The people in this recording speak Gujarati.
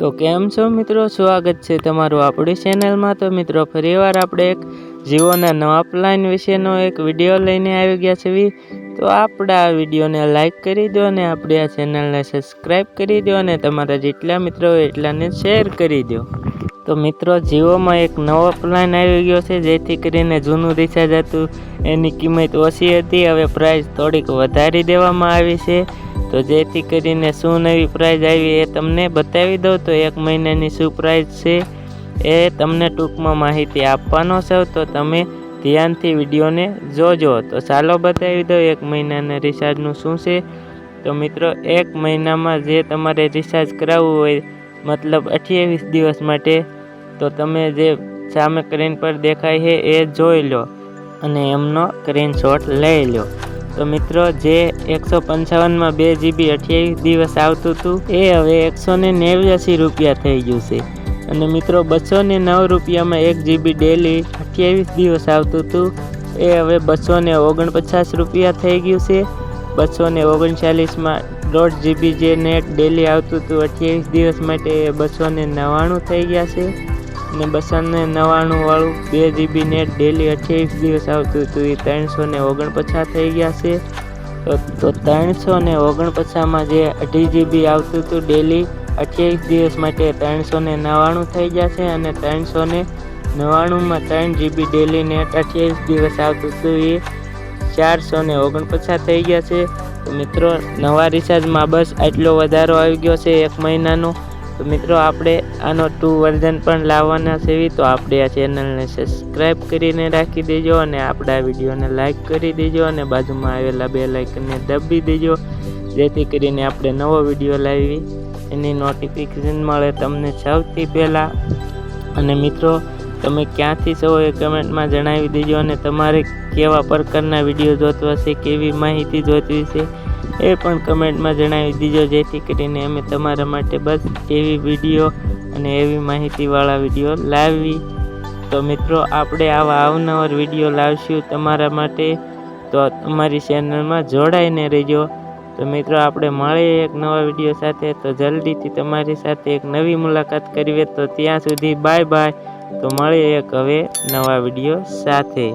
તો કેમ છો મિત્રો, સ્વાગત છે તમારું આપણી ચેનલમાં। તો મિત્રો ફરીવાર આપણે એક જીઓના નવા પ્લાન વિશેનો એક વિડીયો લઈને આવી ગયા છે। તો આપણે આ વિડીયોને લાઈક કરી દો અને આપણી આ ચેનલને સબસ્ક્રાઈબ કરી દો અને તમારા જેટલા મિત્રો હોય એટલાને શેર કરી દો। તો મિત્રો જીઓમાં એક નવો પ્લાન આવી ગયો છે, જેથી કરીને જૂનું રિચાર્જ હતું એની કિંમત ઓછી હતી, હવે પ્રાઇસ થોડીક વધારી દેવામાં આવી છે। તો જેથી કરીને શું નવી પ્રાઇસ આવી એ તમને બતાવી દઉં। તો એક મહિનાની શું પ્રાઇસ છે એ તમને ટૂંકમાં માહિતી આપવાનો છે, તો તમે ધ્યાનથી વિડીયોને જોજો। તો ચાલો બતાવી દઉં એક મહિનાના રિચાર્જનું શું છે। તો મિત્રો એક મહિનામાં જે તમારે રિચાર્જ કરાવવું હોય, મતલબ 28 દિવસ માટે, તો તમે જે સામે સ્ક્રીન પર દેખાય છે એ જોઈ લો અને એમનો સ્ક્રીનશોટ લઈ લો। તો મિત્રો જે 155માં 2 GB 28 દિવસ આવતું હતું એ હવે 189 રૂપિયા થઈ ગયું છે। અને મિત્રો 209 રૂપિયામાં 1 GB ડેલી 28 દિવસ આવતું હતું એ હવે 249 રૂપિયા થઈ ગયું છે। 239માં 1.5 GB જે નેટ ડેલી આવતું હતું 28 દિવસ માટે એ 299 થઈ ગયા છે। અને 299 વાળું 2 GB નેટ ડેલી 28 દિવસ આવતું હતું એ 349 થઈ ગયા છે। તો 349માં જે 2.5 GB આવતું હતું ડેલી 28 દિવસ માટે 399 થઈ ગયા છે। અને 399માં 3 GB ડેલી નેટ 28 દિવસ આવતું હતું એ 449 થઈ ગયા છે। તો મિત્રો નવા રિચાર્જમાં બસ આટલો વધારો આવી ગયો છે એક મહિનાનો। તો મિત્રો આપણે આનો 2 વર્ઝન પણ લાવવાના છે, તો આપણે આ ચેનલને સબસ્ક્રાઈબ કરીને રાખી દેજો અને આપણા વિડીયોને લાઈક કરી દેજો અને બાજુમાં આવેલા બેલ આઇકનને દબાવી દેજો, જેથી કરીને આપણે નવો વિડીયો લાવી એની નોટિફિકેશન મળે તમને સૌથી પહેલાં। અને મિત્રો તમે ક્યાંથી છો એ કમેન્ટમાં જણાવી દેજો અને તમારે કેવા પ્રકારના વિડીયો જોતવા છે, કેવી માહિતી જોઈતી છે એ પણ કમેન્ટમાં જણાવી દીજો, જેથી કરીને અમે તમારા માટે બસ એવી વિડીયો અને એવી માહિતીવાળા વિડીયો લાવી। તો મિત્રો આપણે આવા અવનવર વિડીયો લાવશું તમારા માટે, તો અમારી ચેનલમાં જોડાઈને રહેજો। તો મિત્રો આપણે મળીએ એક નવા વિડીયો સાથે, તો જલ્દીથી તમારી સાથે એક નવી મુલાકાત કરીએ। તો ત્યાં સુધી બાય બાય। તો મળીએ એક હવે નવા વિડીયો સાથે।